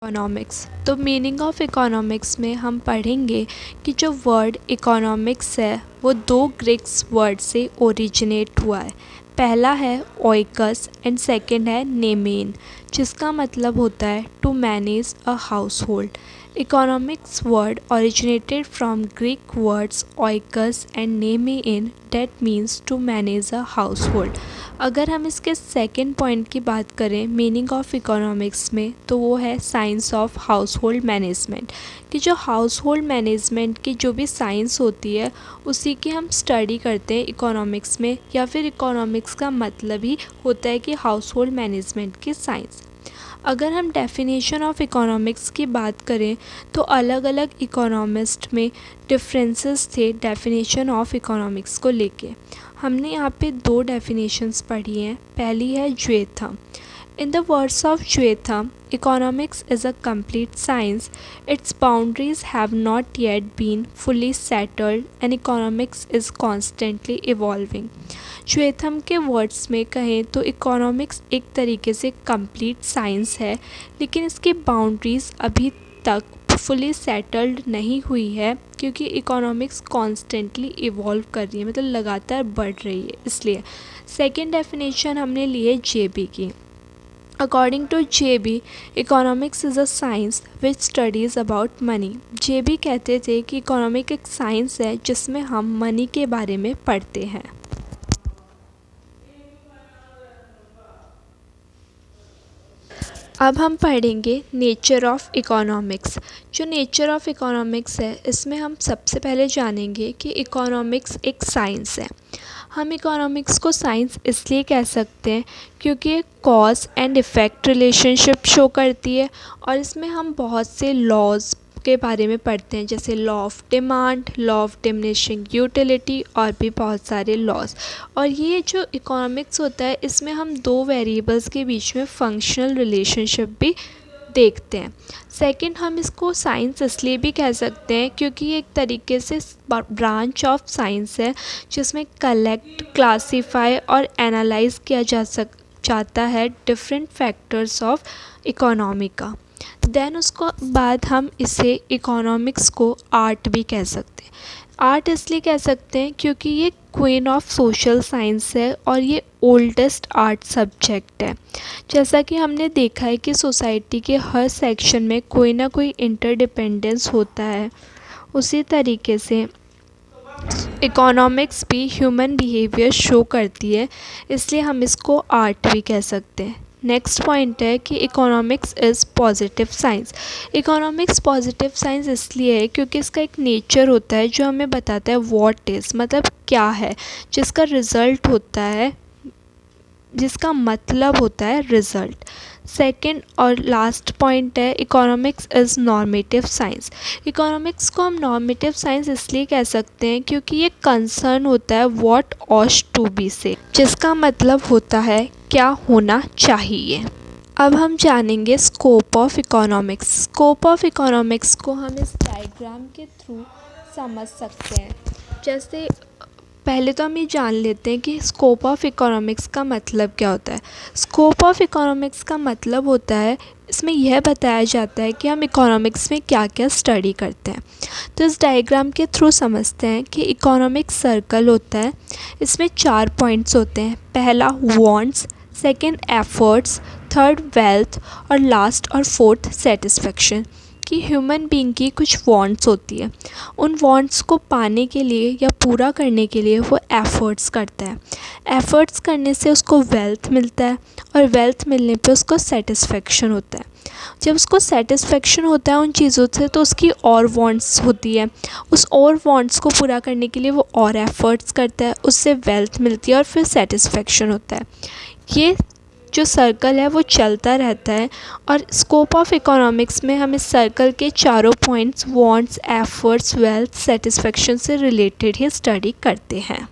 Economics. तो meaning of economics में हम पढ़ेंगे कि जो वर्ड इकोनॉमिक्स है वो दो ग्रीक्स वर्ड से ओरिजिनेट हुआ है। पहला है ओइकस एंड सेकंड है नेमेन, जिसका मतलब होता है to manage a household. Economics word originated from Greek words oikos and nemein that means to manage a household. अगर हम इसके सेकंड पॉइंट की बात करें मीनिंग ऑफ इकोनॉमिक्स में, तो वो है science of house hold management. कि जो हाउस होल्ड मैनेजमेंट की जो भी साइंस होती है उसी की हम स्टडी करते हैं इकोनॉमिक्स में, या फिर इकोनॉमिक्स का मतलब ही होता है कि हाउस होल्ड मैनेजमेंट की साइंस। अगर हम डेफिनेशन ऑफ इकोनॉमिक्स की बात करें तो अलग अलग इकोनॉमिस्ट में डिफरेंसेस थे डेफिनेशन ऑफ इकोनॉमिक्स को लेके। हमने यहाँ पे दो डेफिनेशंस पढ़ी हैं। पहली है ज्वेथम। In the words of Jyotham, economics is a complete science. Its boundaries have not yet been fully settled and economics is constantly evolving. Jyotham के वर्ड्स में कहें तो इकोनॉमिक्स एक तरीके से कंप्लीट साइंस है, लेकिन इसकी बाउंड्रीज़ अभी तक फुली सेटल्ड नहीं हुई है, क्योंकि इकोनॉमिक्स कॉन्स्टेंटली इवॉल्व कर रही है, मतलब लगातार बढ़ रही है। इसलिए सेकेंड डेफिनेशन हमने ली है जेबी की। According to JB, economics is a science which studies about money. JB कहते थे कि इकोनॉमिक एक साइंस है जिसमें हम मनी के बारे में पढ़ते हैं। अब हम पढ़ेंगे नेचर ऑफ इकोनॉमिक्स। जो नेचर ऑफ इकोनॉमिक्स है इसमें हम सबसे पहले जानेंगे कि इकोनॉमिक्स एक साइंस है। हम इकोनॉमिक्स को साइंस इसलिए कह सकते हैं क्योंकि ये cause and effect relationship show करती है, और इसमें हम बहुत से लॉज के बारे में पढ़ते हैं, जैसे law of demand, law of diminishing utility और भी बहुत सारे लॉज। और ये जो इकोनॉमिक्स होता है इसमें हम दो वेरिएबल्स के बीच में फंक्शनल रिलेशनशिप भी देखते हैं। सेकंड, हम इसको साइंस इसलिए भी कह सकते हैं क्योंकि ये एक तरीके से ब्रांच ऑफ साइंस है जिसमें कलेक्ट, क्लासीफाई और एनालाइज किया जाता है डिफरेंट फैक्टर्स ऑफ इकोनॉमी का। देन उसको बाद हम इसे इकोनॉमिक्स को आर्ट भी कह सकते हैं। आर्ट इसलिए कह सकते हैं क्योंकि ये क्वीन ऑफ सोशल साइंस है और ये ओल्डेस्ट आर्ट सब्जेक्ट है। जैसा कि हमने देखा है कि सोसाइटी के हर सेक्शन में कोई ना कोई इंटरडिपेंडेंस होता है, उसी तरीके से इकोनॉमिक्स भी ह्यूमन बिहेवियर शो करती है, इसलिए हम इसको आर्ट भी कह सकते हैं। नेक्स्ट पॉइंट है कि economics is positive science. Economics positive science इसलिए है क्योंकि इसका एक नेचर होता है जो हमें बताता है व्हाट इज़, मतलब क्या है, जिसका रिज़ल्ट होता है, जिसका मतलब होता है रिज़ल्ट। सेकंड और लास्ट पॉइंट है economics is normative science. Economics को हम नॉर्मेटिव साइंस इसलिए कह सकते हैं क्योंकि ये कंसर्न होता है व्हाट ऑट टू बी से, जिसका मतलब होता है क्या होना चाहिए। अब हम जानेंगे scope of economics. Scope of economics को हम इस डायग्राम के थ्रू समझ सकते हैं। जैसे पहले तो हम ये जान लेते हैं कि स्कोप ऑफ इकोनॉमिक्स का मतलब क्या होता है। स्कोप ऑफ इकोनॉमिक्स का मतलब होता है, इसमें यह बताया जाता है कि हम इकोनॉमिक्स में क्या क्या स्टडी करते हैं। तो इस डायग्राम के थ्रू समझते हैं कि इकोनॉमिक सर्कल होता है, इसमें 4 पॉइंट्स होते हैं। पहला wants, second efforts, third wealth और लास्ट और फोर्थ सेटिस्फेक्शन। कि ह्यूमन बीइंग की कुछ वांट्स होती है, उन वांट्स को पाने के लिए या पूरा करने के लिए वो एफ़र्ट्स करता है। एफ़र्ट्स करने से उसको वेल्थ मिलता है और वेल्थ मिलने पे उसको सेटिस्फेक्शन होता है। जब उसको सेटिस्फेक्शन होता है उन चीज़ों से तो उसकी और वांट्स होती है, उस और वांट्स को पूरा करने के लिए वो और एफ़र्ट्स करता है, उससे वेल्थ मिलती है और फिर सेटिस्फेक्शन होता है। ये जो सर्कल है वो चलता रहता है, और स्कोप ऑफ इकोनॉमिक्स में हम इस सर्कल के चारों points wants, efforts, wealth, satisfaction से रिलेटेड ही स्टडी करते हैं।